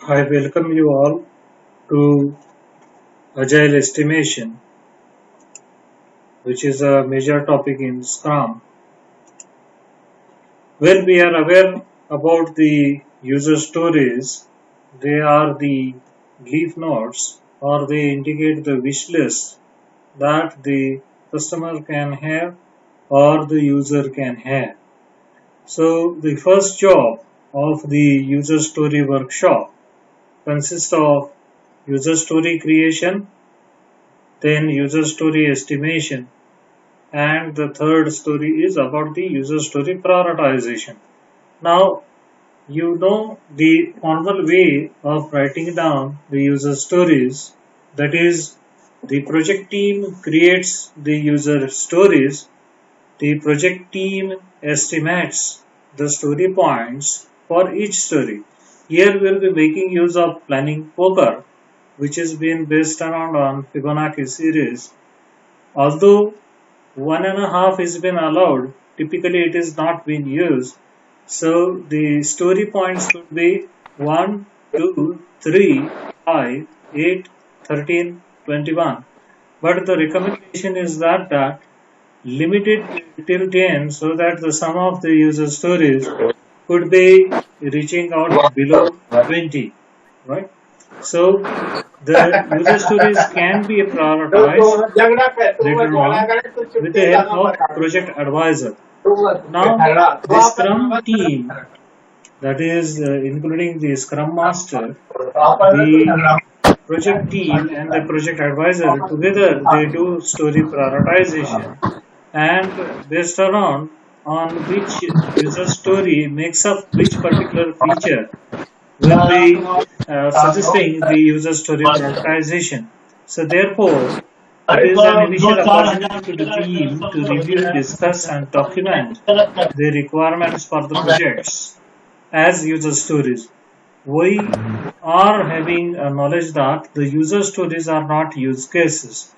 I welcome you all to Agile Estimation, which is a major topic in Scrum, where we are aware about the user stories. They are the leaf nodes or they indicate the wish list that the customer can have or the user can have. So the first job of the user story workshop consists of user story creation, then user story estimation, and the third story is about the user story prioritization. Now, you know the formal way of writing down the user stories, that is, the project team creates the user stories, the project team estimates the story points for each story. Here we'll be making use of planning poker, which is being based around on Fibonacci series. Although 1.5 is been allowed, typically it is not being used. So the story points could be 1, 2, 3, 5, 8, 13, 21. But the recommendation is that limited till 10 so that the sum of the user stories could be reaching out below 20, right? So the user stories can be prioritized later on with the help of project advisor. Now, the Scrum team, that is including the Scrum Master, the project team and the project advisor together they do story prioritization and based around on which user story makes up which particular feature will be suggesting the user story prioritization. So therefore, it is an initial opportunity to the team to review, discuss and document the requirements for the projects as user stories. We are having a knowledge that the user stories are not use cases.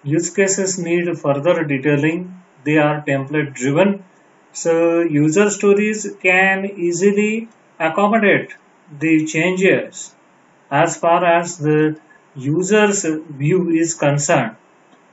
Use cases need further detailing. They are template driven. So user stories can easily accommodate the changes as far as the user's view is concerned.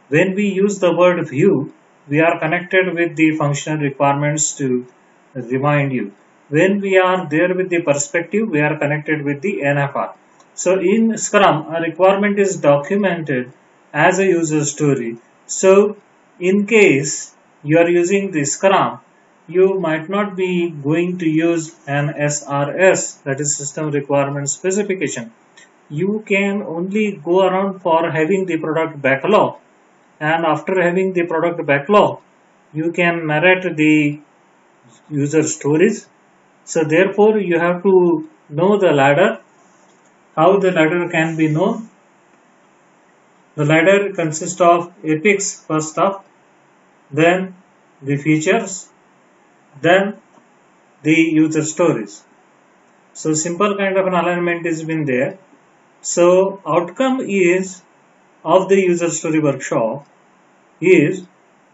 When we use the word view, we are connected with the functional requirements to remind you. When we are there with the perspective, we are connected with the NFR. So in Scrum, a requirement is documented as a user story. So in case you are using the Scrum, you might not be going to use an SRS, that is System Requirement Specification. You can only go around for having the product backlog, and after having the product backlog, you can narrate the user stories. So therefore, you have to know the ladder. How the ladder can be known? The ladder consists of epics first up, then the features, then the user stories. So simple kind of an alignment is been there. So outcome is of the user story workshop is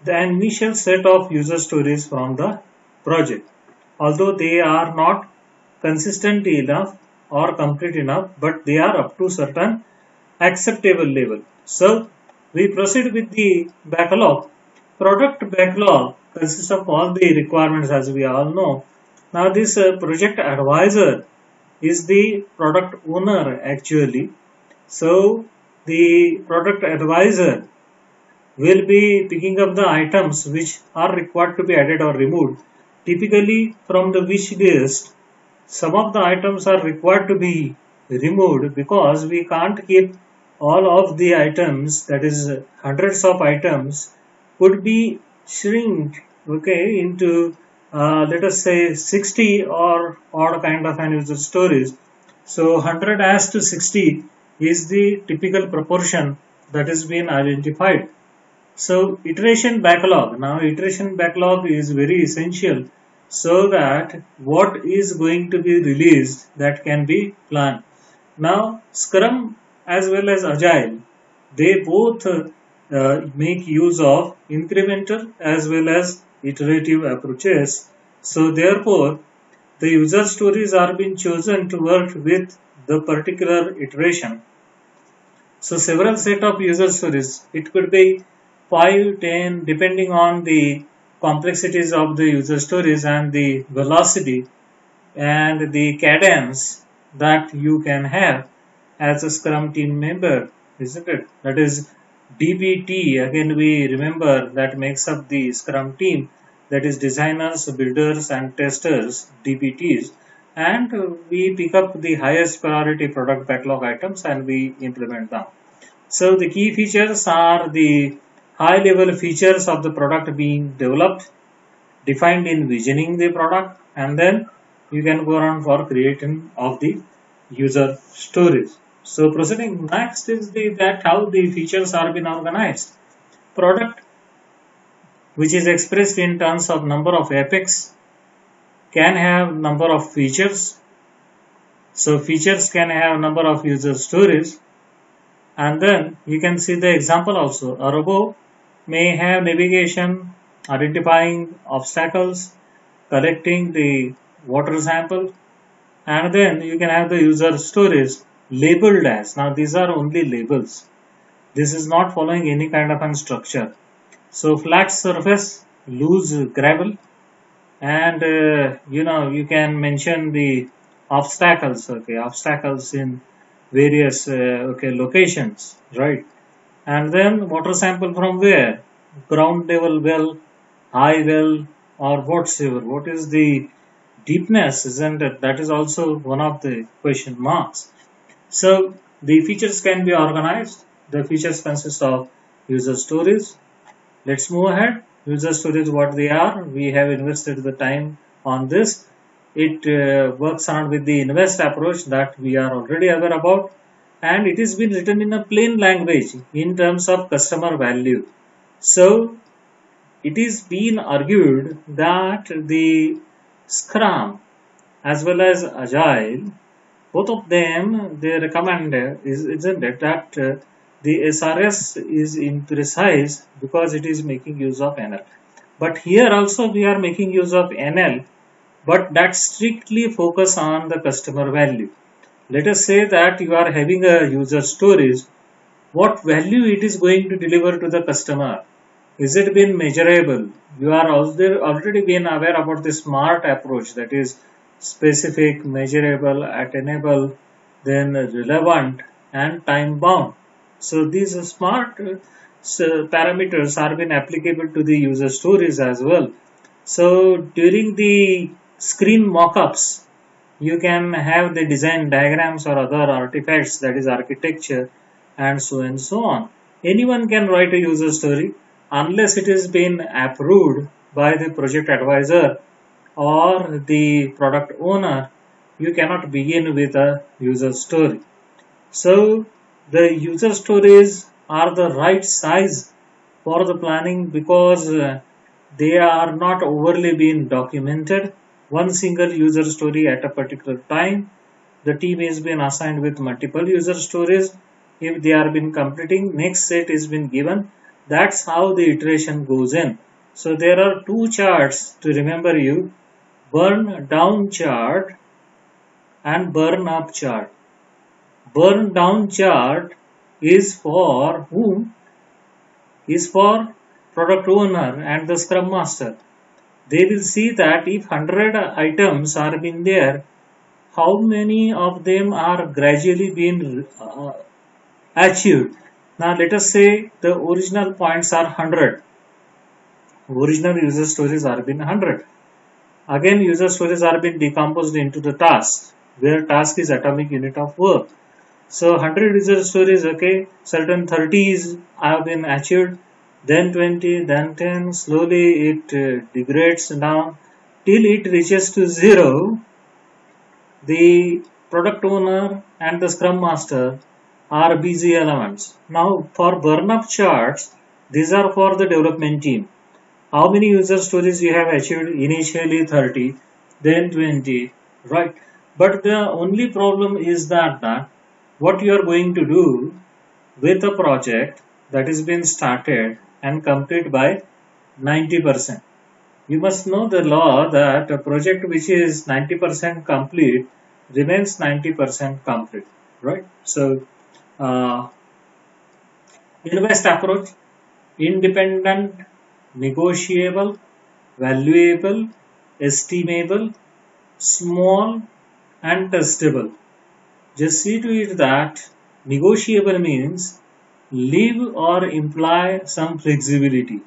the initial set of user stories from the project. Although they are not consistent enough or complete enough, but they are up to certain acceptable level. So we proceed with the backlog. Product backlog consists of all the requirements as we all know. Now this project advisor is the product owner actually. So the product advisor will be picking up the items which are required to be added or removed. Typically from the wish list, some of the items are required to be removed because we can't keep all of the items, that is hundreds of items could be shrink into let us say 60 or odd kind of an user stories. So 100 as to 60 is the typical proportion that is being identified. So iteration backlog. Now iteration backlog is very essential so that what is going to be released that can be planned. Now Scrum as well as Agile, they both make use of incremental as well as iterative approaches. So therefore the user stories are being chosen to work with the particular iteration. So several set of user stories. It could be 5, 10, depending on the complexities of the user stories and the velocity and the cadence that you can have as a Scrum team member, isn't it? That is DBT. Again, we remember that makes up the Scrum team. That is designers, builders, and testers, DBTs. And we pick up the highest priority product backlog items and we implement them. So the key features are the high level features of the product being developed, defined in visioning the product, and then you can go on for creating of the user stories. So proceeding next is that how the features are being organized. Product, which is expressed in terms of number of epics, can have number of features. So features can have number of user stories, and then you can see the example also. A robot may have navigation, identifying obstacles, collecting the water sample, and then you can have the user stories labeled as. Now these are only labels. This is not following any kind of a structure. So flat surface, loose gravel, and you can mention the obstacles. Okay, obstacles in various locations, right? And then water sample from where? Ground level well, high well, or whatsoever. What is the deepness, isn't it? That is also one of the question marks. So the features can be organized. The features consist of user stories. Let's move ahead. User stories, what they are. We have invested the time on this. It works on with the invest approach that we are already aware about, and it has been written in a plain language in terms of customer value. So it is being argued that the Scrum as well as Agile, both of them, they recommend, isn't it, that the SRS is imprecise because it is making use of NL. But here also we are making use of NL, but that strictly focus on the customer value. Let us say that you are having a user stories, what value it is going to deliver to the customer. Is it been measurable? You are already been aware about the SMART approach, that is specific, measurable, attainable, then relevant and time bound. So these SMART parameters are been applicable to the user stories as well. So during the screen mockups, you can have the design diagrams or other artifacts, that is architecture and so on. Anyone can write a user story unless it has been approved by the project advisor or the product owner. You cannot begin with a user story. So the user stories are the right size for the planning because they are not overly being documented. One single user story at a particular time. The team is been assigned with multiple user stories. If they are been completing, next set is been given. That's how the iteration goes in. So there are two charts to remember you. Burn down chart and burn up chart. Burn down chart is for whom? Is for product owner and the scrum master. They will see that if 100 items are been there, how many of them are gradually being achieved. Now let us say the original points are 100. Original user stories are been 100. Again user stories are been decomposed into the tasks, where task is atomic unit of work. So 100 user stories, okay, certain 30s have been achieved, then 20, then 10, slowly it degrades down till it reaches to 0. The product owner and the scrum master are busy elements. Now for burn up charts, these are for the development team. How many user stories you have achieved? Initially 30, then 20, right? But the only problem is that what you are going to do with a project that is been started and complete by 90%. You must know the law that a project which is 90% complete remains 90% complete, right? So, uh, invest approach, independent, negotiable, valuable, estimable, small, and testable. Just see to it that negotiable means leave or imply some flexibility,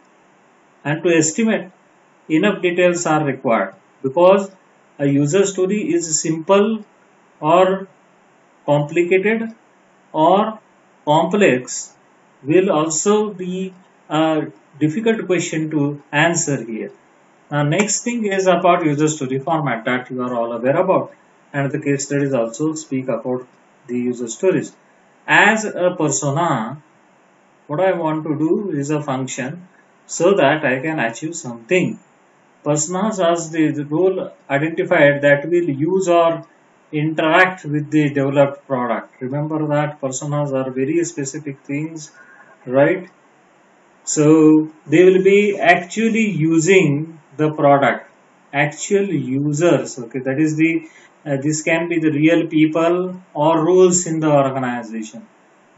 and to estimate enough details are required, because a user story is simple or complicated or complex will also be a difficult question to answer here. Now, next thing is about user story format that you are all aware about, and the case studies also speak about the user stories. As a persona, what I want to do is a function so that I can achieve something. Personas as the role identified that will use or interact with the developed product. Remember that personas are very specific things, right? So they will be actually using the product, actual users. Okay, that is the this can be the real people or roles in the organization.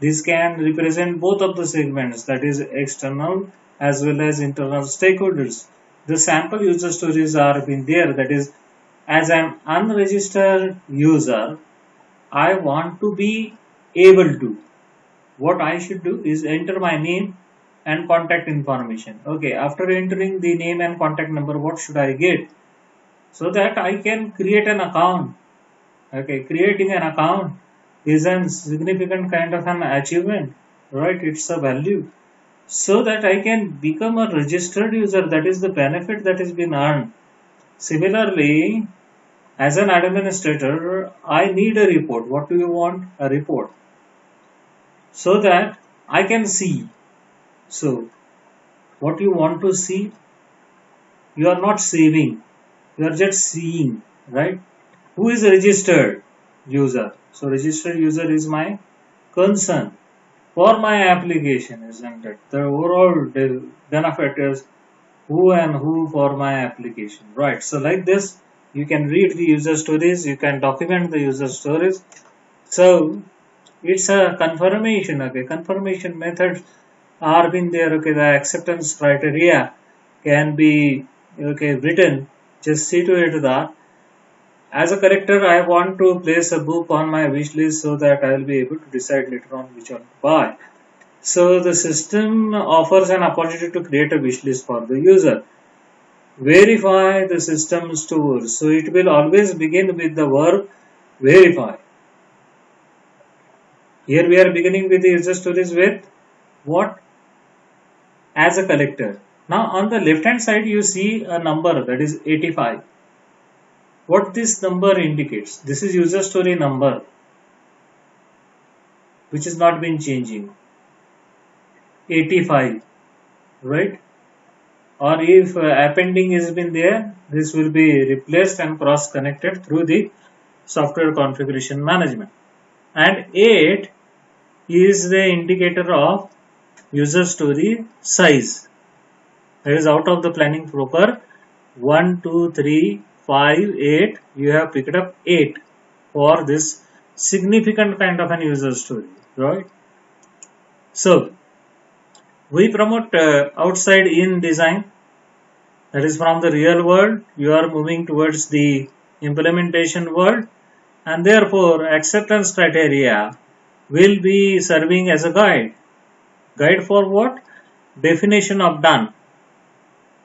This can represent both of the segments, that is external as well as internal stakeholders. The sample user stories are been there. That is, as an unregistered user, I want to be able to. What I should do is enter my name and contact information. Okay, after entering the name and contact number, what should I get? So that I can create an account. Okay, creating an account is a significant kind of an achievement, right? It's a value. So that I can become a registered user, that is the benefit that has been earned. Similarly, as an administrator, I need a report. What do you want? A report. So that I can see. So, what you want to see, you are not saving, you are just seeing, right? Who is a registered user? So, registered user is my concern for my application, isn't it? The overall benefit is who and who for my application, right? So, like this, you can read the user stories, you can document the user stories. So, it's a confirmation. Okay, confirmation methods are been there. Okay, the acceptance criteria can be written. Just see to it that as a collector, I want to place a book on my wish list so that I will be able to decide later on which one to buy. So the system offers an opportunity to create a wish list for the user. Verify the system's tools. So it will always begin with the verb verify. Here we are beginning with the user stories with what? As a collector. Now on the left hand side you see a number, that is 85. What this number indicates? This is user story number which has not been changing. 85, right? Or if appending has been there, this will be replaced and cross connected through the software configuration management. And 8 is the indicator of user story size. That is out of the planning proper 1, 2, 3, 5, 8. You have picked up 8 for this significant kind of an user story, right? So we promote outside in design, that is from the real world. You are moving towards the implementation world, and therefore acceptance criteria will be serving as a guide. Guide for what? Definition of done.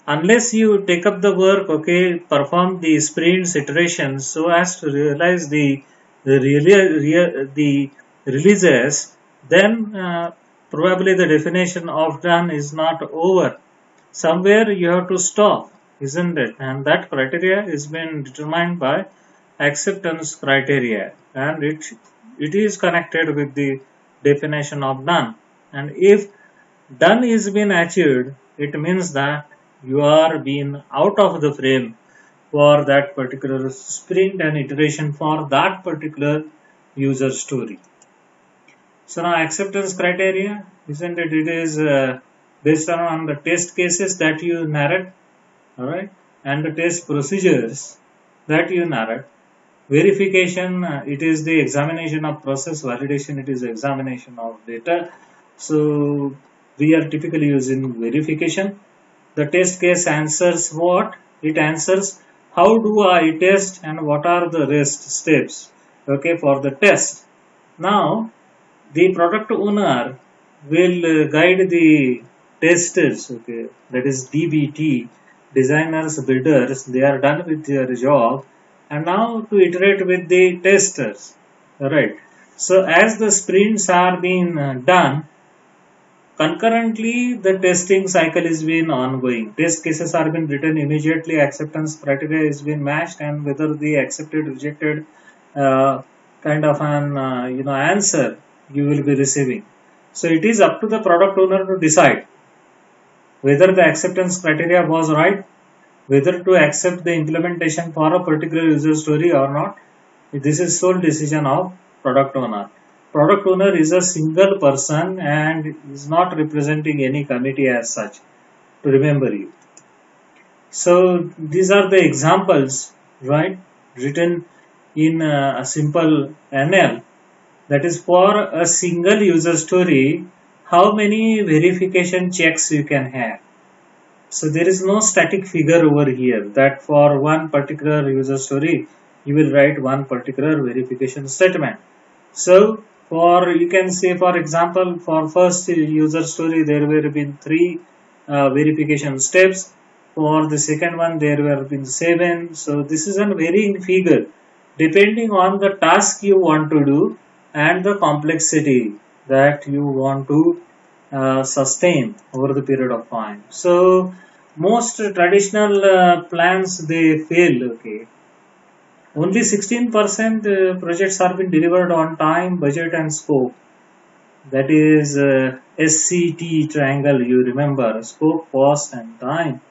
Unless you take up the work, okay, perform the sprints, iterations, so as to realize the releases, then probably the definition of done is not over. Somewhere you have to stop, isn't it? And that criteria is been determined by acceptance criteria, and it is connected with the definition of done. And if done is been achieved, it means that you are being out of the frame for that particular sprint and iteration for that particular user story. So now acceptance criteria, isn't it? It is based on the test cases that you narrate, all right, and the test procedures that you narrate. Verification, it is the examination of process. Validation, it is the examination of data. So we are typically using verification. The test case answers what? It answers how do I test and what are the rest steps, okay, for the test. Now the product owner will guide the testers, okay, that is DBT, designers, builders. They are done with their job, and now to iterate with the testers, right? So as the sprints are being done, concurrently the testing cycle is being ongoing. Test cases are being written immediately, acceptance criteria is being matched, and whether the accepted, rejected uh, kind of an answer you will be receiving. So it is up to the product owner to decide whether the acceptance criteria was right, whether to accept the implementation for a particular user story or not. This is sole decision of product owner. Product owner is a single person and is not representing any committee as such, to remember you. So these are the examples, right, written in a simple NL, that is for a single user story, how many verification checks you can have. So there is no static figure over here that for one particular user story you will write one particular verification statement. So for, you can say, for example, for first user story there will been 3 verification steps. For the second one there will been 7. So this is a varying figure depending on the task you want to do and the complexity that you want to sustain over the period of time. So most traditional plans, they fail, okay. Only 16% projects are being delivered on time, budget and scope. That is SCT triangle, you remember, scope, cost and time.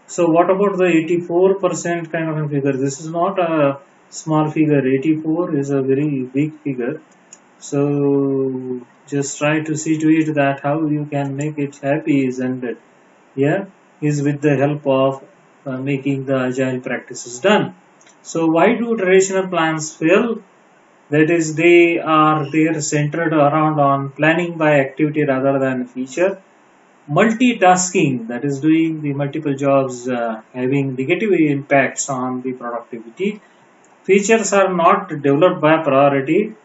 So what about the 84% kind of a figure? This is not a small figure. 84 is a very big figure. So just try to see to it that how you can make it happy, isn't it? Yeah, is with the help of making the agile practices done. So why do traditional plans fail? That is, they are centered around on planning by activity rather than feature. Multitasking, that is doing the multiple jobs, having negative impacts on the productivity. Features are not developed by priority.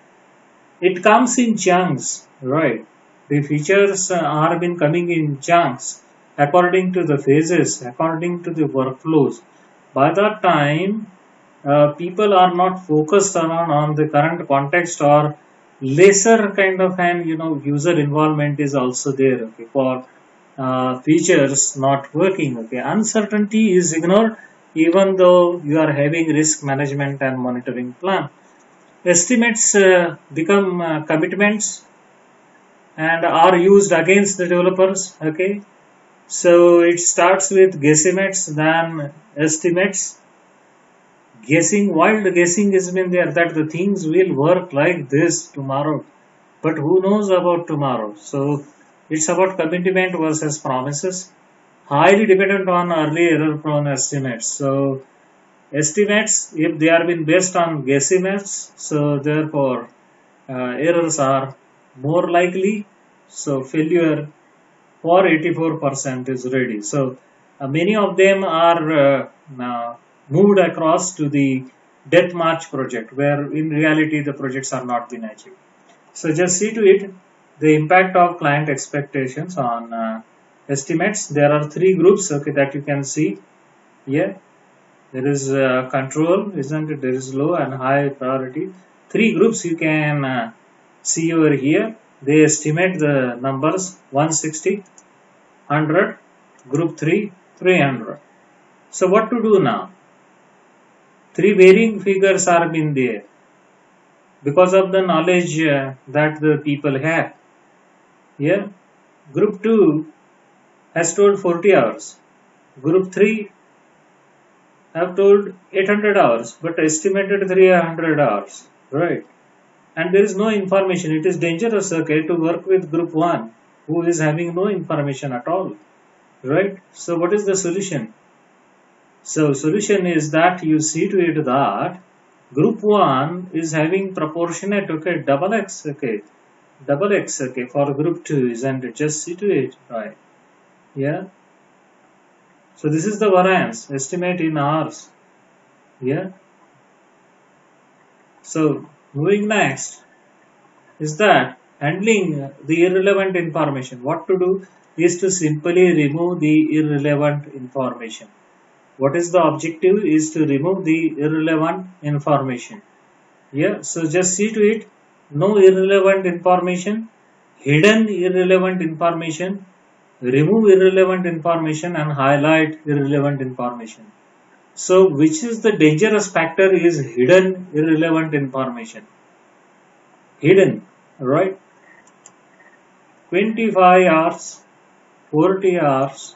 It comes in chunks, right? The features are been coming in chunks according to the phases, according to the workflows. By that time, people are not focused on the current context, or lesser kind of an user involvement is also there, okay, for features not working, okay. Uncertainty is ignored even though you are having risk management and monitoring plan. Estimates become commitments and are used against the developers, okay. So it starts with guesstimates, then estimates. Guessing, wild guessing has been there that the things will work like this tomorrow, but who knows about tomorrow? So it's about commitment versus promises, highly dependent on early error prone estimates. So estimates, if they are been based on guesstimates, so therefore errors are more likely. So failure for 84% is ready. So many of them are moved across to the death march project, where in reality the projects are not being achieved. So just see to it the impact of client expectations on estimates. There are 3 groups, okay, that you can see here. There is control, isn't it? There is low and high priority. 3 groups you can see over here. They estimate the numbers 160, 100, group 3, 300. So what to do now? 3 varying figures are been there because of the knowledge that the people have. Here, group 2 has told 40 hours. Group 3 have told 800 hours, but estimated 300 hours, right? And there is no information. It is dangerous, okay, to work with group 1 who is having no information at all, right? So what is the solution? So solution is that you see to it that Group 1 is having proportionate, okay, double x, okay, double x, okay, for group 2, isn't it? Just see to it, right? Yeah. So this is the variance estimate in hours. Yeah. So moving next is that handling the irrelevant information. What to do is to simply remove the irrelevant information. What is the objective is to remove the irrelevant information. Yeah, so just see to it, no irrelevant information, hidden irrelevant information, remove irrelevant information and highlight irrelevant information. So which is the dangerous factor is hidden irrelevant information. Hidden, right? 25 hours, 40 hours,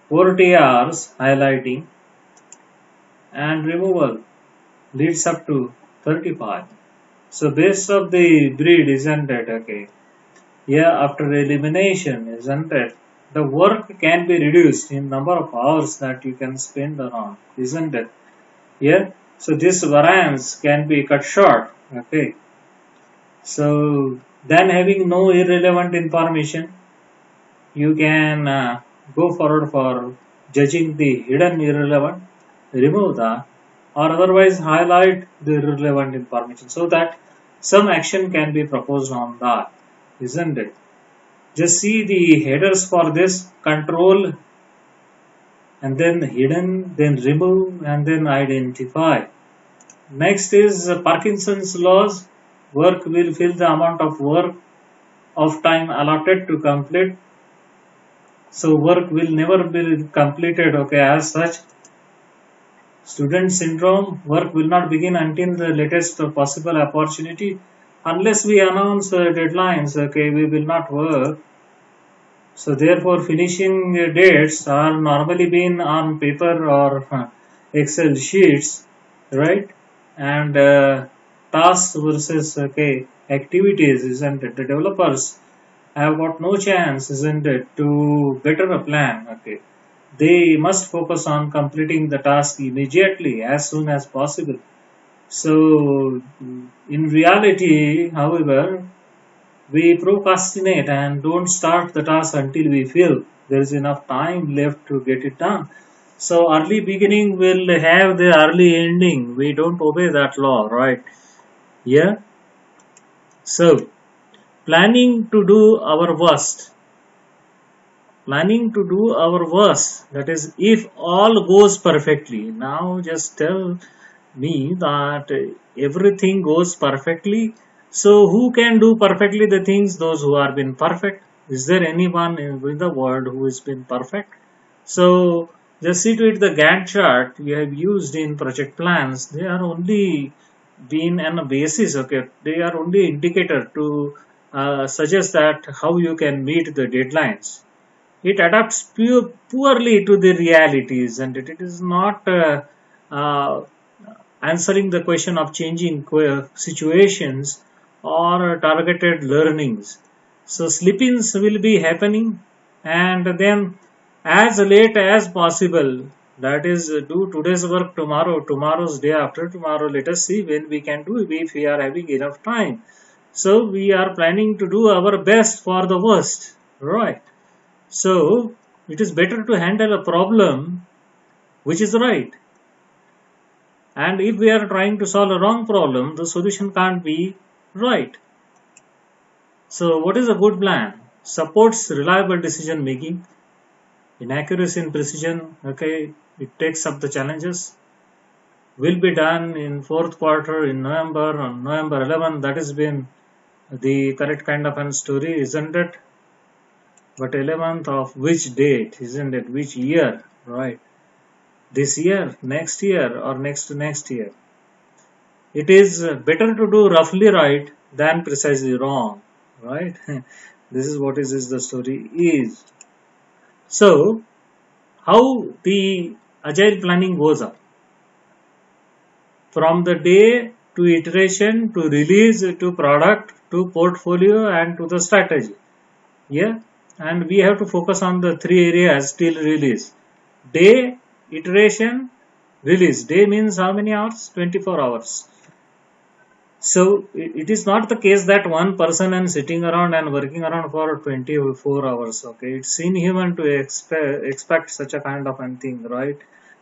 40 hours highlighting and removal leads up to 35. So base of the breed, isn't it? Okay. Yeah, after elimination, isn't it? The work can be reduced in number of hours that you can spend around, isn't it? Yeah. So this variance can be cut short. Okay. So then having no irrelevant information, you can go forward for judging the hidden irrelevant, remove that, or otherwise highlight the irrelevant information so that some action can be proposed on that, isn't it? Just see the headers for this: control and then hidden, then remove and then identify. Next is Parkinson's laws. Work will fill the amount of work of time allotted to complete. So work will never be completed, okay, as such. Student syndrome, work will not begin until the latest possible opportunity. Unless we announce deadlines, okay, we will not work. So therefore finishing dates are normally been on paper or Excel sheets, right? And tasks versus, okay, activities, isn't it? The developers have got no chance, isn't it, to better a plan, okay. They must focus on completing the task immediately as soon as possible. So in reality, however, we procrastinate and don't start the task until we feel there is enough time left to get it done. So early beginning will have the early ending. We don't obey that law, right? Yeah. So planning to do our worst. Planning to do our worst. That is, if all goes perfectly. Now just tell me that everything goes perfectly. So who can do perfectly the things? Those who have been perfect. Is there anyone in the world who has been perfect? So just see to it, the Gantt chart we have used in project plans, they are only been on a basis, okay, they are only indicator to suggest that how you can meet the deadlines. It adapts poorly to the realities, and it is not uh, answering the question of changing situations or targeted learnings. So slip-ins will be happening, and then as late as possible, that is, do today's work tomorrow, tomorrow's day after tomorrow. Let us see when we can do if we are having enough time. So we are planning to do our best for the worst, right? So it is better to handle a problem which is right. And if we are trying to solve a wrong problem, the solution can't be right. So what is a good plan? Supports reliable decision making, inaccuracy and precision, okay, it takes up the challenges. Will be done in fourth quarter in November, on November 11. That has been the correct kind of a story, isn't it? But 11th of which date, isn't it? Which year, right? This year, next year, or next to next year. It is better to do roughly right than precisely wrong, right? This is what is the story is. So, how the agile planning goes up? From the day to iteration to release to product to portfolio and to the strategy. Yeah, and we have to focus on the three areas till release: day, iteration, Release. Day means how many hours? 24 hours. So it is not the case that one person is sitting around and working around for 24 hours. Okay, it's inhuman to expect such a kind of a thing, right?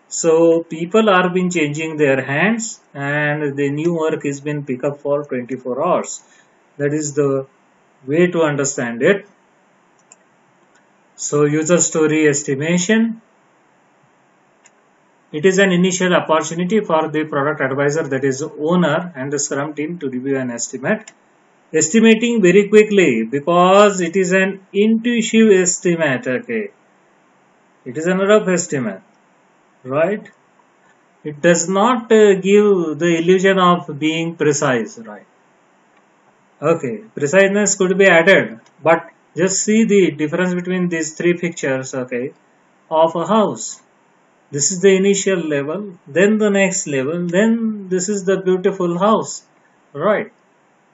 So people are been changing their hands, and the new work is been picked up for 24 hours. That is the way to understand it. So user story estimation. It is an initial opportunity for the product advisor, that is owner, and the Scrum team to review an estimate. Estimating very quickly, because it is an intuitive estimate. Okay, it is a rough estimate, right? It does not give the illusion of being precise, right? Okay, preciseness could be added, but just see the difference between these three pictures, okay, of a house. This is the initial level, then the next level, then this is the beautiful house, right?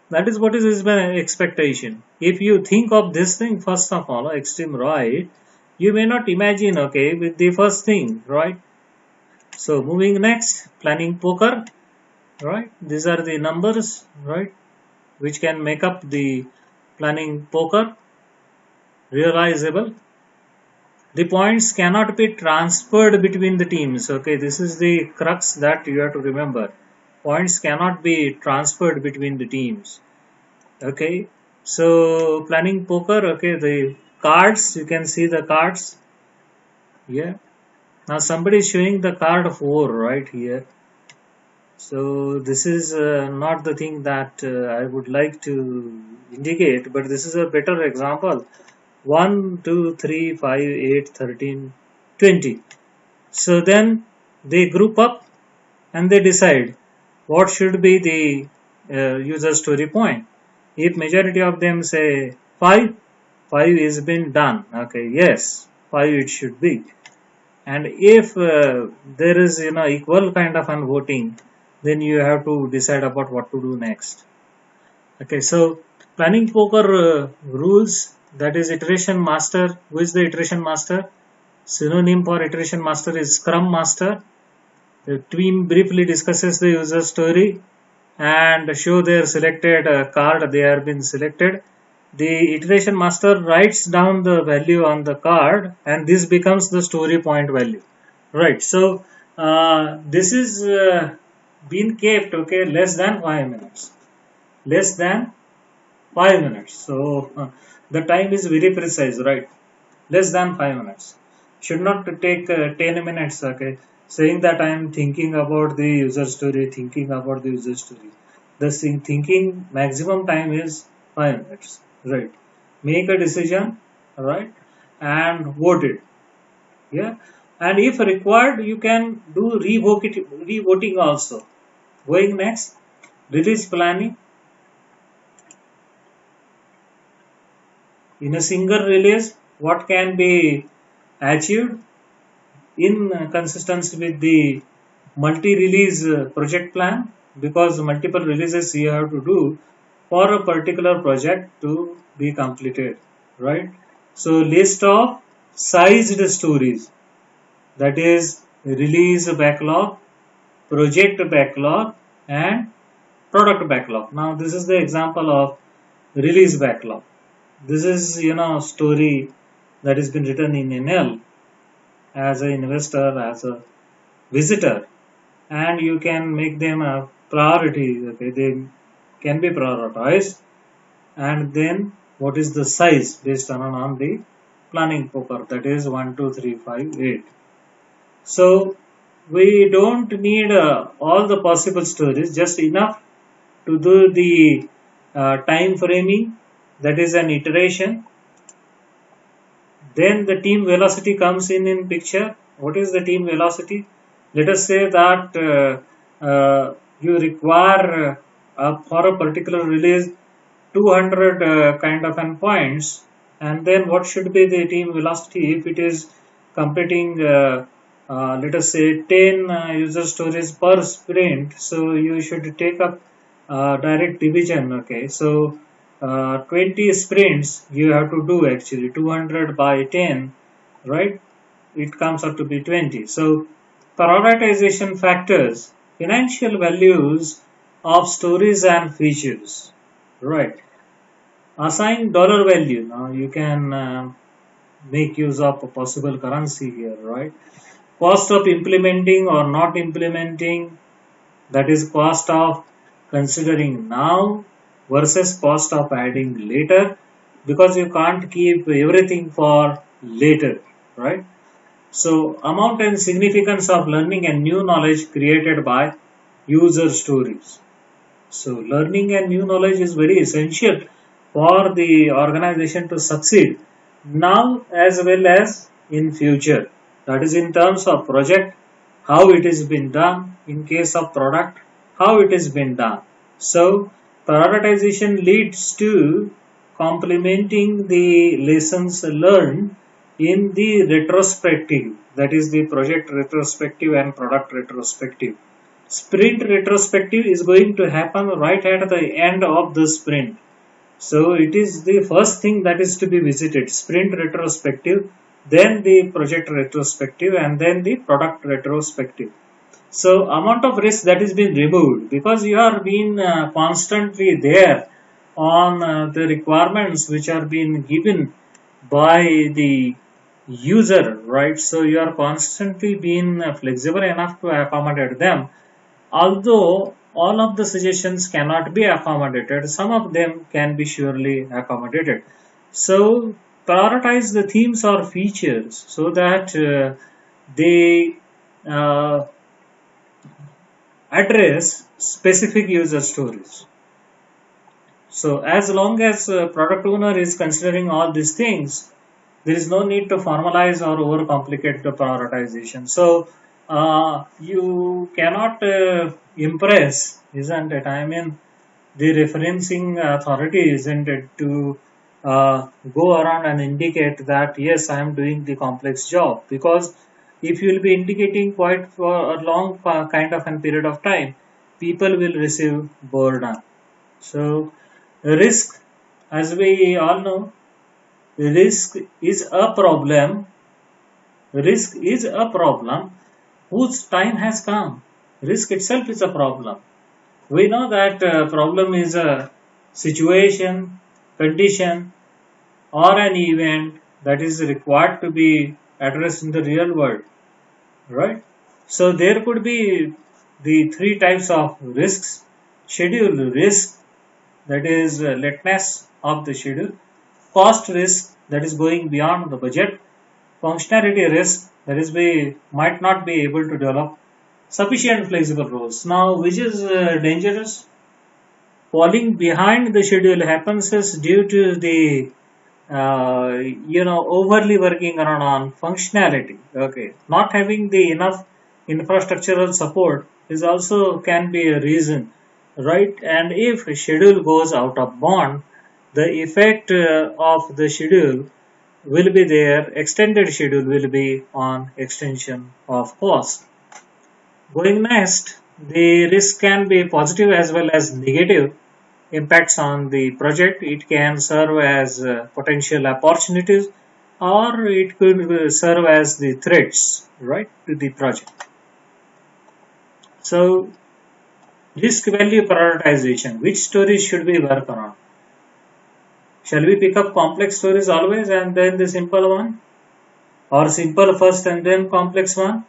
That is what is my expectation. If you think of this thing, first of all, extreme right, you may not imagine, okay, with the first thing, right? So moving next, planning poker, right? These are the numbers, right, which can make up the planning poker. Realizable. The points cannot be transferred between the teams. Okay, this is the crux that you have to remember. Points cannot be transferred between the teams. Okay, so planning poker. Okay, the cards, you can see the cards. Yeah. Now somebody is showing the card 4 right here. So this is not the thing that I would like to indicate, but this is a better example. 1, 2, 3, 5, 8, 13, 20. So then they group up and they decide what should be the user story point. If majority of them say 5, 5 is been done. Okay, yes, 5 it should be. And if there is equal kind of an voting, then you have to decide about what to do next. Okay, so planning poker rules, that is iteration master. Who is the iteration master? Synonym for iteration master is Scrum Master. The team briefly discusses the user story and show their selected card they have been selected. The iteration master writes down the value on the card, and this becomes the story point value. Right. So this is been kept, okay, less than 5 minutes. Less than 5 minutes. So the time is very precise, right? Less than 5 minutes. Should not take 10 minutes, okay? Saying that I am thinking about the user story, thinking about the user story. The thinking maximum time is 5 minutes, right? Make a decision, right? And vote it. Yeah. And if required, you can do revoting also. Going next, release planning. In a single release, what can be achieved in consistency with the multi-release project plan, because multiple releases you have to do for a particular project to be completed, right? So list of sized stories, that is release backlog, project backlog, and product backlog. Now this is the example of release backlog. This is story that has been written in NL as an investor, as a visitor, and you can make them a priority. Okay, they can be prioritized, and then what is the size based on the planning poker, that is 1, 2, 3, 5, 8. So we don't need all the possible stories, just enough to do the time framing, that is an iteration. Then the team velocity comes in picture. What is the team velocity? Let us say that you require for a particular release 200 kind of endpoints, and then what should be the team velocity if it is completing let us say 10 user stories per sprint. So you should take up direct division. Okay, so 20 sprints you have to do, actually 200 by 10, right? It comes up to be 20. So prioritization factors, financial values of stories and features. Right. Assign dollar value. Now you can make use of a possible currency here, right? Cost of implementing or not implementing, that is cost of considering now versus cost of adding later, because you can't keep everything for later, right? So amount and significance of learning and new knowledge created by user stories. So learning and new knowledge is very essential for the organization to succeed now as well as in future. That is in terms of project, how it is been done, in case of product, how it is been done. So prioritization leads to complementing the lessons learned in the retrospective, that is the project retrospective and product retrospective. Sprint retrospective is going to happen right at the end of the sprint. So it is the first thing that is to be visited, sprint retrospective, then the project retrospective, and then the product retrospective. So amount of risk that is being removed because you are being constantly there on the requirements which are being given by the user, right? So you are constantly being flexible enough to accommodate them. Although all of the suggestions cannot be accommodated, some of them can be surely accommodated. So prioritize the themes or features so that they uh, address specific user stories. So as long as product owner is considering all these things, there is no need to formalize or overcomplicate the prioritization. So you cannot impress, isn't it? I mean, the referencing authority isn't it to go around and indicate that yes, I am doing the complex job, because if you will be indicating quite for a long kind of a period of time, people will receive boredom. So risk, as we all know, risk is a problem. Risk is a problem whose time has come. Risk itself is a problem. We know that problem is a situation, condition, or an event that is required to be addressed in the real world, right? So there could be the three types of risks: schedule risk, that is lateness of the schedule; cost risk, that is going beyond the budget; functionality risk, that is we might not be able to develop sufficient flexible roles. Now, which is dangerous? Falling behind the schedule happens is due to the overly working around on functionality. Okay, not having the enough infrastructural support is also can be a reason, right? And if a schedule goes out of bond, the effect of the schedule will be there. Extended schedule will be on extension of cost. Going next, the risk can be positive as well as negative impacts on the project. It can serve as potential opportunities, or it could serve as the threats, right, to the project. So risk value prioritization, which stories should we work on? Shall we pick up complex stories always and then the simple one, or simple first and then complex one?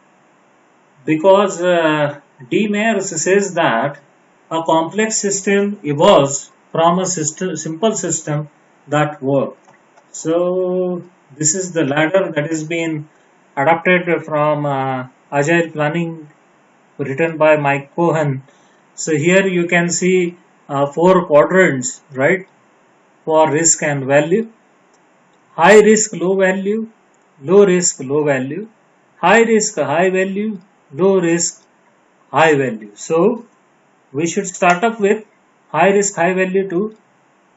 Because D. Mayers says that a complex system evolves from a simple system that works. So this is the ladder that is being adapted from Agile Planning, written by Mike Cohen. So here you can see 4 quadrants, right, for risk and value: high risk, low value; low risk, low value; high risk, high value; low risk, high value. So we should start up with high risk, high value to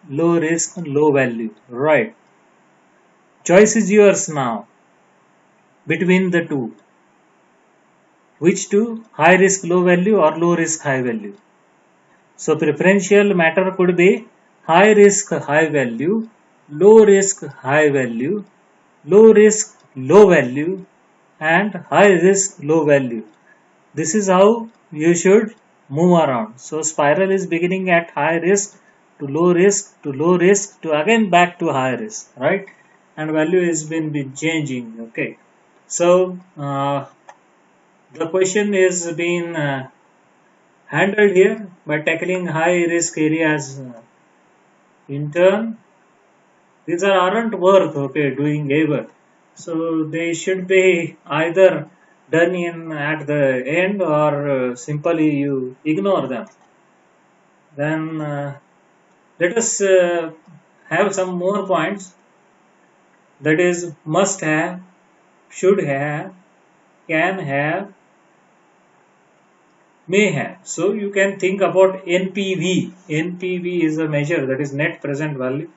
low risk, low value. Right. Choice is yours now between the two. Which two? High risk, low value, or low risk, high value. So preferential matter could be high risk, high value; low risk, high value; low risk, low value; and high risk, low value. this is how you should move around. So spiral is beginning at high risk to low risk to low risk to again back to high risk, right? And value has been changing. Okay, so the question is being handled here by tackling high risk areas. In turn, these aren't worth doing ever. So they should be either done in at the end or simply you ignore them. Then let us have some more points. That is must have, should have, can have, may have. So you can think about NPV. NPV is a measure, that is net present value.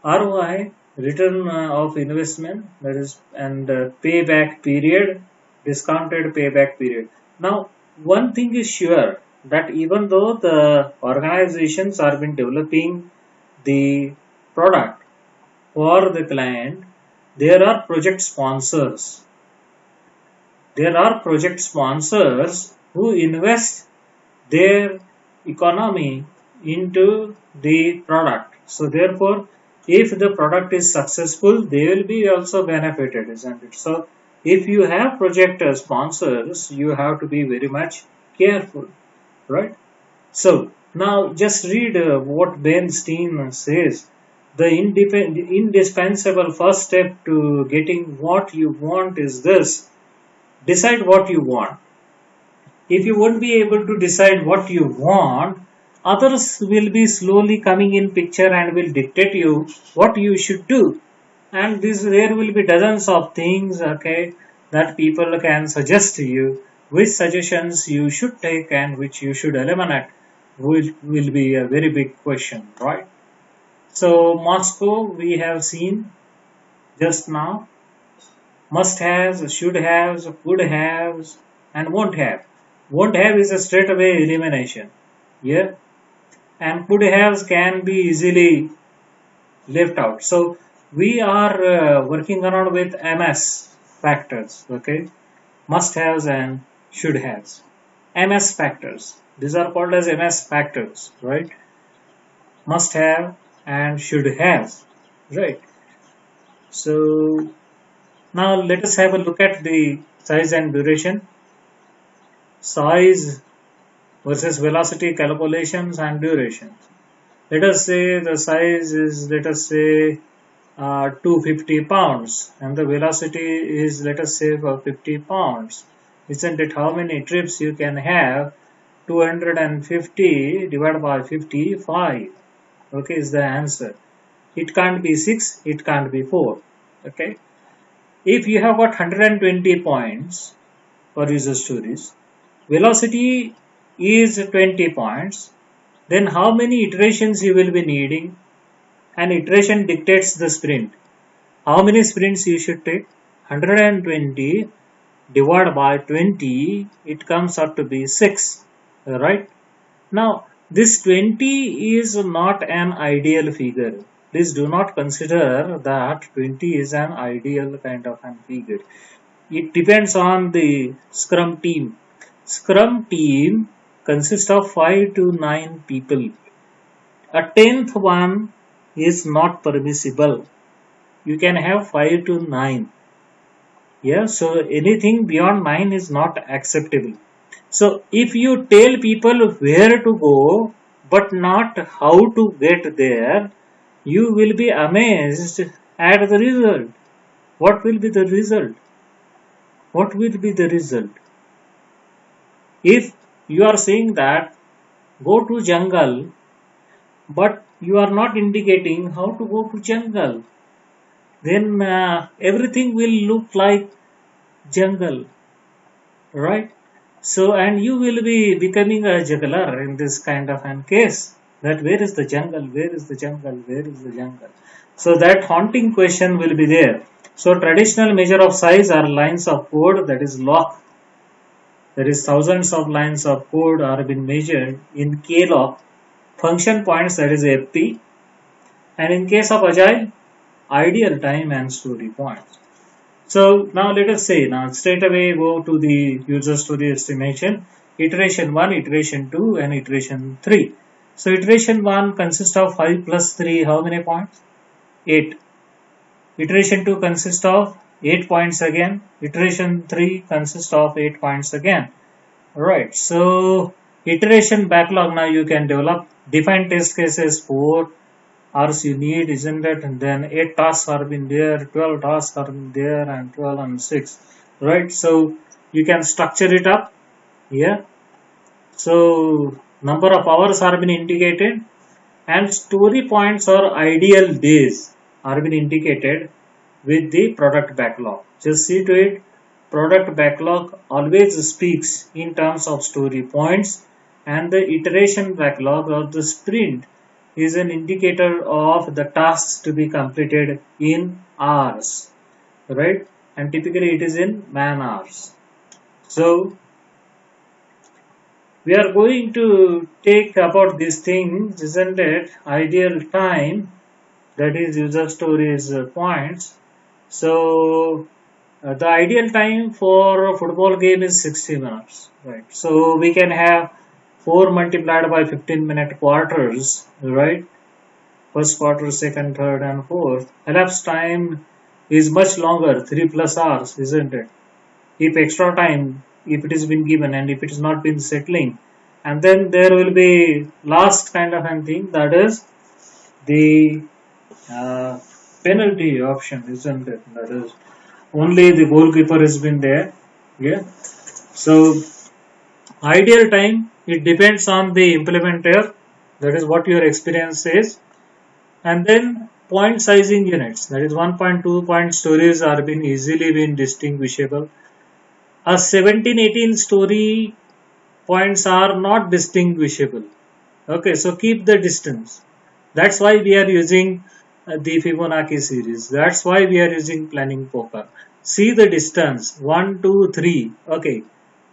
ROI, return of investment, that is, and payback period, discounted payback period. Now, one thing is sure, that even though the organizations are been developing the product for the client, there are project sponsors. There are project sponsors who invest their economy into the product. So therefore, if the product is successful, they will be also benefited, isn't it? So if you have project sponsors, you have to be very much careful, right? So now just read what Ben Steen says. The indispensable first step to getting what you want is this: decide what you want. If you won't be able to decide what you want, others will be slowly coming in picture and will dictate you what you should do. And there will be dozens of things, okay, that people can suggest to you. Which suggestions you should take and which you should eliminate will be a very big question, right? So Moscow we have seen just now. Must haves, should haves, could haves, and won't have. Won't have is a straight away elimination. Yeah, and could haves can be easily left out. So we are working around with MS factors. Okay, must haves and should haves. MS factors. These are called as MS factors, right? Must have and should have, right? So now let us have a look at the size and duration. Size versus velocity calculations and durations. Let us say the size is, let us say, 250 pounds and the velocity is, let us say, 50 pounds. Isn't it how many trips you can have? 250 divided by 55. Okay, is the answer. It can't be 6, it can't be 4. Okay. If you have got 120 points for user stories, velocity is 20 points, then how many iterations you will be needing? An iteration dictates the sprint. How many sprints you should take? 120 divided by 20, it comes out to be 6, right? Now, this 20 is not an ideal figure. Please do not consider that 20 is an ideal kind of an figure. It depends on the Scrum team. Scrum team consists of 5 to 9 people. A 10th one is not permissible. You can have 5 to 9. Yeah, so anything beyond 9 is not acceptable. So if you tell people where to go but not how to get there, you will be amazed at the result. What will be the result? What will be the result? If you are saying that go to jungle, but you are not indicating how to go to jungle, then everything will look like jungle, right? So, and you will be becoming a juggler in this kind of an case, that where is the jungle, where is the jungle, where is the jungle? So that haunting question will be there. So traditional measure of size are lines of code, that is log. There is thousands of lines of code are being measured in KLOC. Function points, that is FP. And in case of Agile, ideal time and story points. So now let us say, now straight away go to the user story estimation, iteration 1, iteration 2 and iteration 3. So iteration 1 consists of 5 plus 3, how many points? 8. Iteration 2 consists of 8 points again. Iteration 3 consists of 8 points again. Right. So iteration backlog, now you can develop define test cases, 4 hours you need, isn't it? And then 8 tasks are been there, 12 tasks are been there, and 12 and 6. Right. So you can structure it up. Yeah. So number of hours are been indicated, and story points or ideal days are been indicated with the product backlog. Just see to it, product backlog always speaks in terms of story points, and the iteration backlog or the sprint is an indicator of the tasks to be completed in hours, right? And typically it is in man hours. So we are going to take about this thing, isn't it? Ideal time, that is user stories points. So the ideal time for a football game is 60 minutes, right? So we can have 4 multiplied by 15-minute quarters, right? First quarter, second, third, and fourth. Elapsed time is much longer, 3 plus hours, isn't it? If extra time, if it has been given and if it has not been settling, and then there will be last kind of a thing, that is the uh, penalty option, isn't it? That is only the goalkeeper has been there. Yeah. So ideal time, it depends on the implementer. That is what your experience is. And then point sizing units. That is 1.2 point stories are been easily been distinguishable. A 17-18 story points are not distinguishable. Okay, so keep the distance. That's why we are using the Fibonacci series. That's why we are using planning poker. See the distance 1, 2, 3. Okay,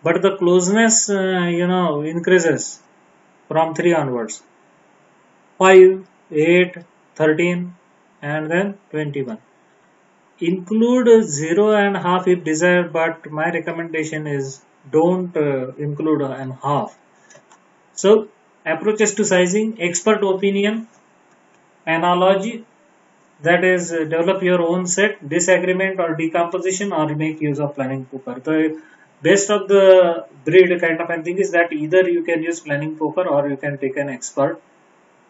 but the closeness, increases from 3 onwards. 5, 8, 13, and then 21. Include 0.5 if desired, but my recommendation is don't include an half. So approaches to sizing, expert opinion, analogy, that is develop your own set, disagreement or decomposition, or make use of planning poker. The best of the breed kind of thing is that either you can use planning poker or you can take an expert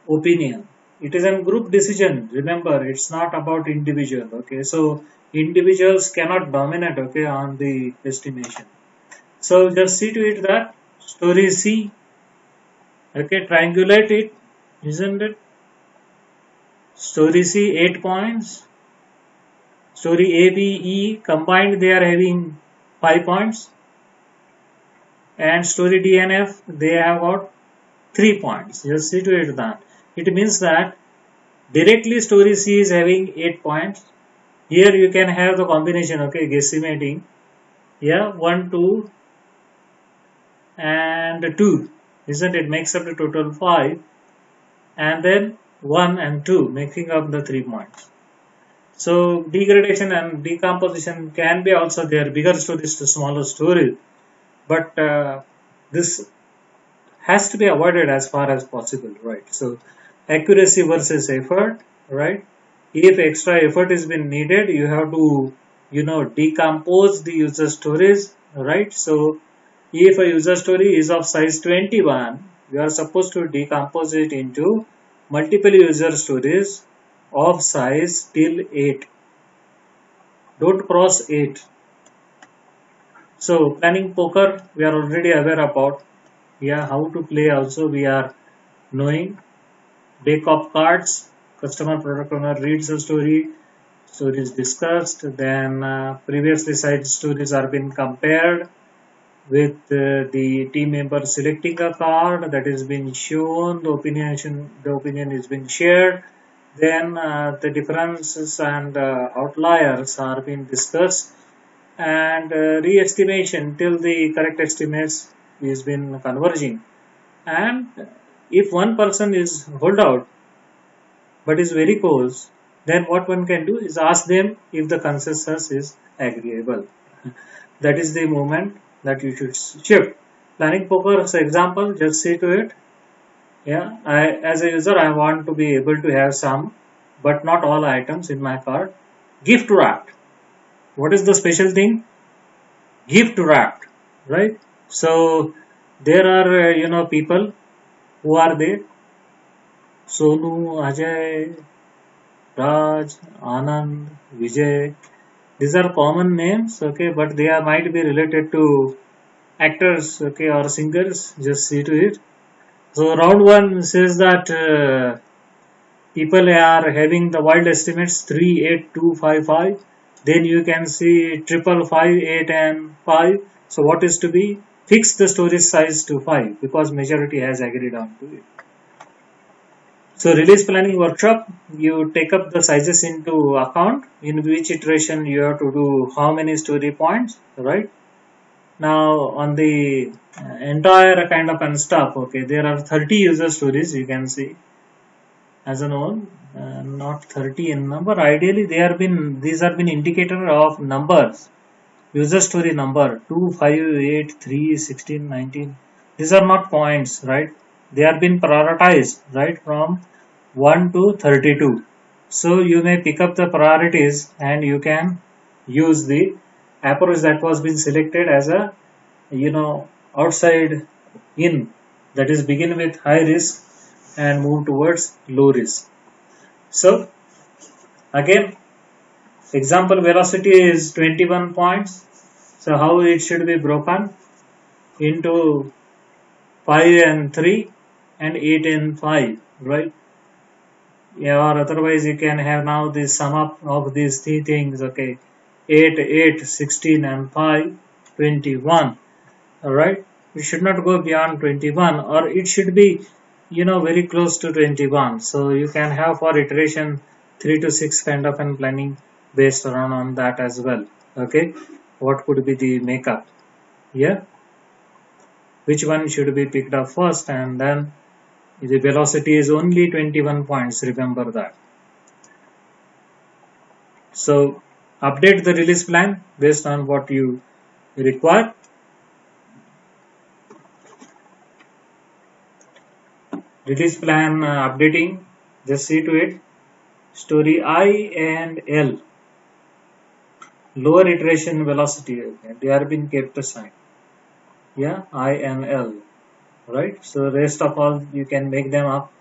opinion. It is a group decision. Remember, it's not about individual. Okay, so individuals cannot dominate, okay, on the estimation. So just see to it that story C, okay, triangulate it, isn't it? Story C 8 points. Story A, B, E combined they are having 5 points. And story D and F they have got 3 points. Just see to it that. It means that directly story C is having 8 points. Here you can have the combination, okay, guesstimating. Yeah, 1, 2 and 2. Isn't it? Makes up the total 5. And then 1 and 2 making up the 3 points. So degradation and decomposition can be also there, bigger stories to smaller stories, but this has to be avoided as far as possible, right? So accuracy versus effort, right? If extra effort is been needed, you have to, decompose the user stories, right? So if a user story is of size 21, you are supposed to decompose it into multiple user stories of size till 8. Don't cross 8. So planning poker, we are already aware about. Yeah, how to play also we are knowing. Deck of cards, customer product owner reads a story, story is discussed, then previously cited stories are being compared with the team member selecting a card that is being shown, the opinion is being shared, then the differences and outliers are being discussed, and re-estimation till the correct estimates is been converging. And if one person is hold out but is very close, then what one can do is ask them if the consensus is agreeable. That is the moment that you should shift. Planning poker's example, just see to it. Yeah, as a user, I want to be able to have some, but not all items in my cart. Gift wrapped. What is the special thing? Gift wrapped, right? So there are people who are there. Sonu, Ajay, Raj, Anand, Vijay. These are common names, okay, but they might be related to actors, okay, or singers. Just see to it. So round one says that people are having the wild estimates 3, 8, 2, 5, 5. Then you can see triple 5, 8, and 5. So what is to be? Fix the storage size to 5 because majority has agreed on to it. So release planning workshop, you take up the sizes into account, in which iteration you have to do how many story points, right? Now on the entire kind of and stuff, okay, there are 30 user stories you can see as a whole, not 30 in number. Ideally, these have been indicator of numbers, user story number 2, 5, 8, 3, 16, 19. These are not points, right? They have been prioritized, right, from 1 to 32. So you may pick up the priorities and you can use the approach that was been selected as a outside in, that is begin with high risk and move towards low risk. So again, example velocity is 21 points. So how it should be broken into 5 and 3 and 8 and 5, right? Yeah, or otherwise you can have now the sum up of these three things, okay, 8, 8, 16 and 5, 21, alright. We should not go beyond 21, or it should be very close to 21. So you can have for iteration 3 to 6 kind of an planning based around on that as well, okay. What could be the makeup? Yeah, which one should be picked up first, and then the velocity is only 21 points, remember that. So update the release plan based on what you require. Release plan updating, just see to it. Story I and L, lower iteration velocity, okay, they are being kept aside. Yeah, I and L, right? So rest of all you can make them up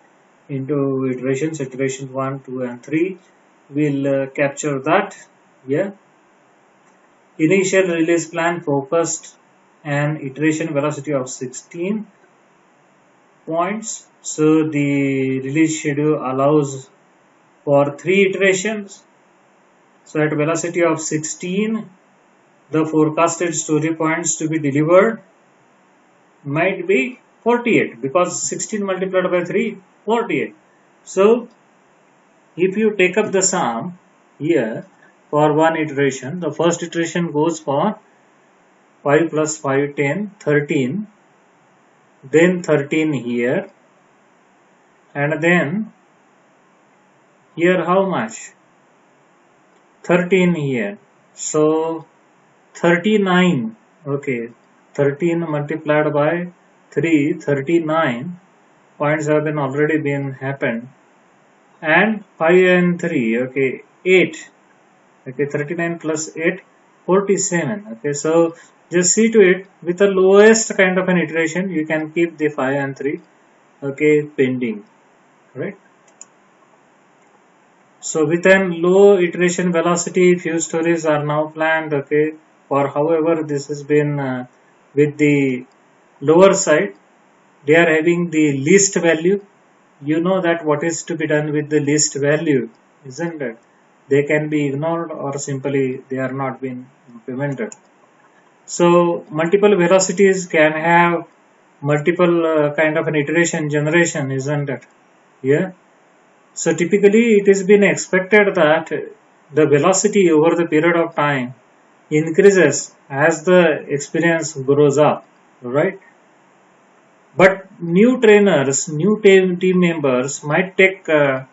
into iterations. Iteration 1, 2 and 3 will capture that. Yeah, initial release plan focused and iteration velocity of 16 points. So the release schedule allows for 3 iterations. So at velocity of 16, the forecasted story points to be delivered might be 48, because 16 multiplied by 3, 48. So if you take up the sum here for one iteration, the first iteration goes for 5 plus 5, 10, 13, then 13 here, and then here how much? 13 here. So 39, okay, 13 multiplied by 3, 39 points have been already been happened, and 5 and 3, okay, 8, okay, 39 plus 8, 47, okay. So just see to it, with the lowest kind of an iteration you can keep the 5 and 3, okay, pending, right? So with an low iteration velocity, few stories are now planned, okay, for however this has been with the lower side, they are having the least value. You know that what is to be done with the least value, isn't it? They can be ignored or simply they are not being implemented. So multiple velocities can have multiple kind of an iteration generation, isn't it? Yeah. So typically it is been expected that the velocity over the period of time increases as the experience grows up, right? But new trainers, new team members might take the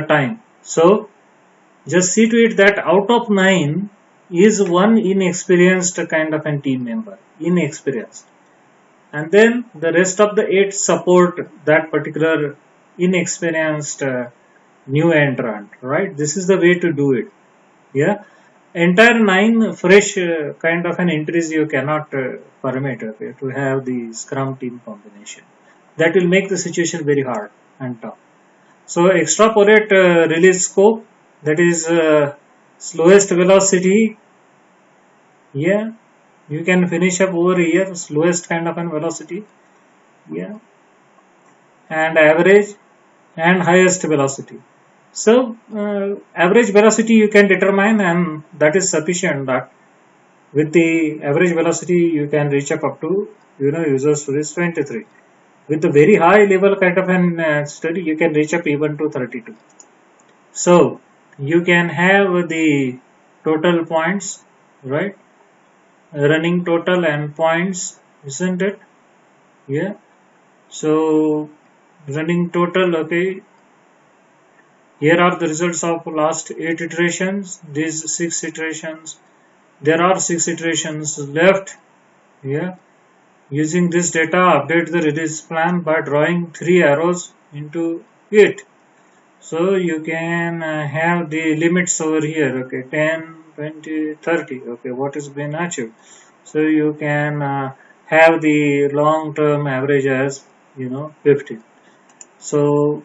time. So just see to it that out of 9 is one inexperienced kind of a team member, inexperienced. And then the rest of the 8 support that particular inexperienced new entrant, right? This is the way to do it. Yeah, entire 9 fresh kind of an entries you cannot permit, okay, to have the scrum team combination. That will make the situation very hard and tough. So extrapolate release scope, that is slowest velocity. Yeah, you can finish up over here, slowest kind of an velocity. Yeah, and average and highest velocity. So average velocity you can determine, and that is sufficient. That with the average velocity you can reach up to user stories 23. With the very high level kind of an study, you can reach up even to 32. So you can have the total points, right? Running total and points, isn't it? Yeah. So running total, okay. Here are the results of last 8 iterations. These 6 iterations. There are 6 iterations left. Yeah. Using this data, update the release plan by drawing 3 arrows into it. So you can have the limits over here, okay, 10, 20, 30, okay, what is being achieved. So you can have the long-term average as, 50. So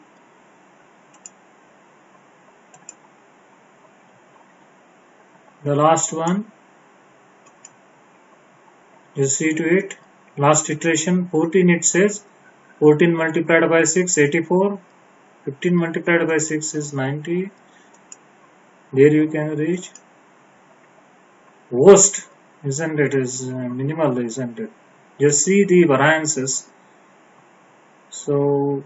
the last one, you see to it, last iteration 14, it says 14 multiplied by 6, 84, 15 multiplied by 6 is 90. There you can reach. Worst, isn't it, is minimal, isn't it? Just see the variances. So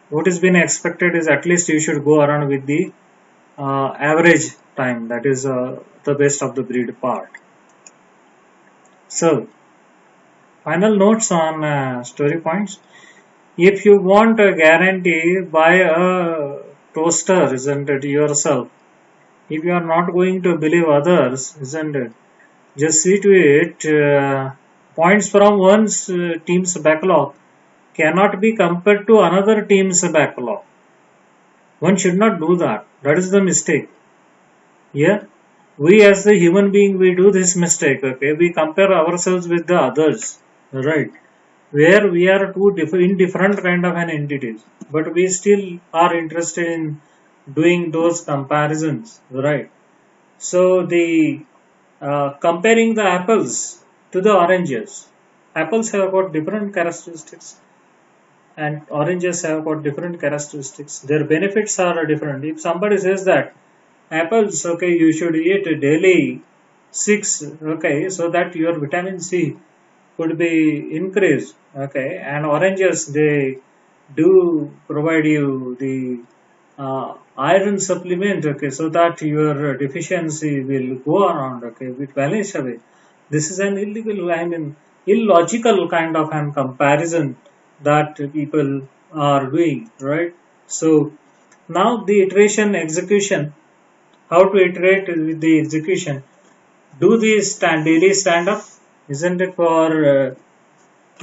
what is being expected is at least you should go around with the average time, that is the best of the breed part. So final notes on story points. If you want a guarantee, buy a toaster, isn't it, yourself. If you are not going to believe others, isn't it, just see to it, points from one's team's backlog cannot be compared to another team's backlog. One should not do that. That is the mistake. Yeah, we as the human being, we do this mistake, okay, we compare ourselves with the others, right, where we are in different kind of an entities, but we still are interested in doing those comparisons, right? So the comparing the apples to the oranges, apples have got different characteristics and oranges have got different characteristics. Their benefits are different. If somebody says that apples, okay, you should eat daily 6, okay, so that your vitamin C could be increased, okay, and oranges, they do provide you the iron supplement, okay, so that your deficiency will go around, okay, will vanish away. This is an illogical kind of an comparison that people are doing, right? So now the iteration execution, how to iterate with the execution. Do the daily stand up, isn't it, for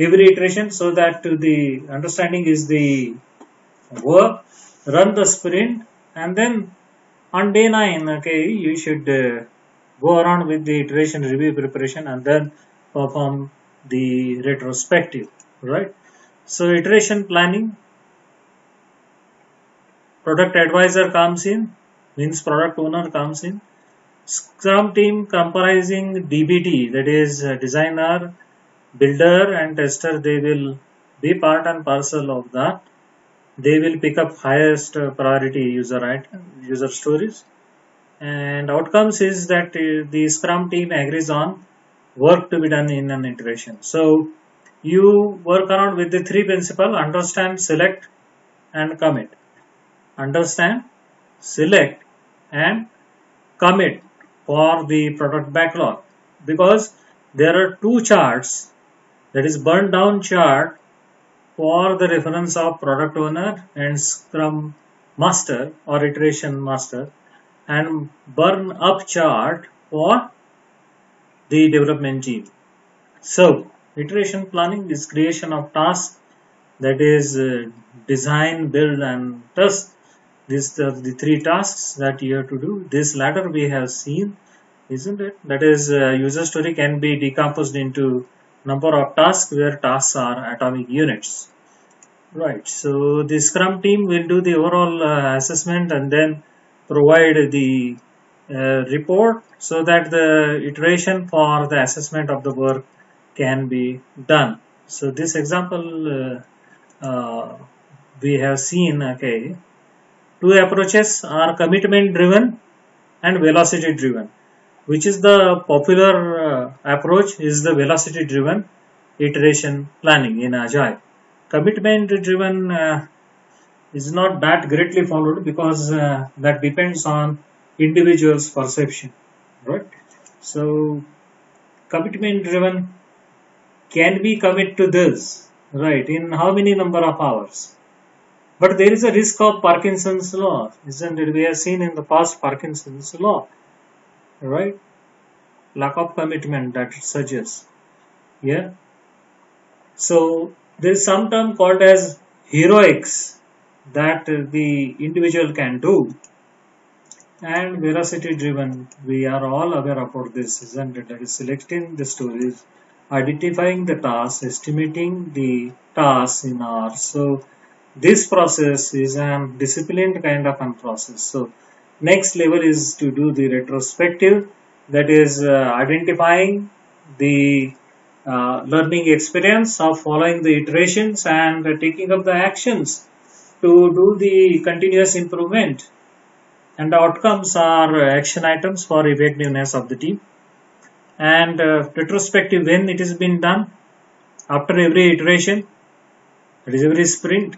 every iteration, so that the understanding is the work. Run the sprint, and then on day 9, okay, you should go around with the iteration review preparation and then perform the retrospective, right? So iteration planning, product advisor comes in, means product owner comes in. Scrum team comprising DBT, that is designer, builder and tester, they will be part and parcel of that. They will pick up highest priority user stories, and outcomes is that the Scrum team agrees on work to be done in an iteration. So you work around with the 3 principles: understand, select and commit. Understand, select and commit for the product backlog, because there are 2 charts, that is burn down chart for the reference of product owner and Scrum master or iteration master, and burn up chart for the development team. So, iteration planning is creation of tasks, that is design, build and test. These are the three tasks that you have to do. This latter we have seen, isn't it? That is, user story can be decomposed into number of tasks where tasks are atomic units. Right. So the Scrum team will do the overall assessment and then provide the report so that the iteration for the assessment of the work can be done. So this example we have seen, okay, two approaches are commitment driven and velocity driven. Which is the popular approach is the velocity driven iteration planning in Agile. Commitment driven is not that greatly followed because that depends on individual's perception, right? So commitment driven can we commit to this, right, in how many number of hours? But there is a risk of Parkinson's law, isn't it? We have seen in the past Parkinson's law, right? Lack of commitment that it suggests. Yeah. So there is some term called as heroics that the individual can do, and velocity driven. We are all aware about this, isn't it? That is selecting the stories, identifying the tasks, estimating the tasks in hours. So this process is a disciplined kind of a process. So next level is to do the retrospective, that is identifying the learning experience of following the iterations and taking up the actions to do the continuous improvement, and the outcomes are action items for effectiveness of the team. And retrospective, when it has been done, after every iteration, that is every sprint,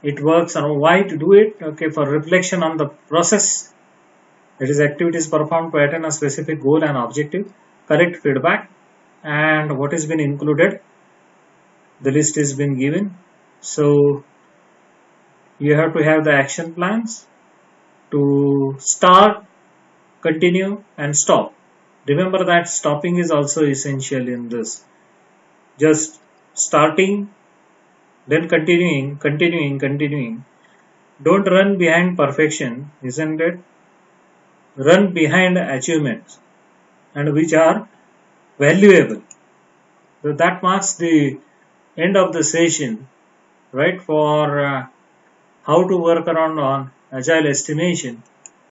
it works on why to do it, okay, for reflection on the process, that is activities performed to attain a specific goal and objective, correct feedback, and what has been included, the list has been given. So you have to have the action plans to start, continue and stop. Remember that stopping is also essential in this. Just starting, then continuing. Don't run behind perfection, isn't it? Run behind achievements, and which are valuable. So that marks the end of the session, right, for how to work around on agile estimation.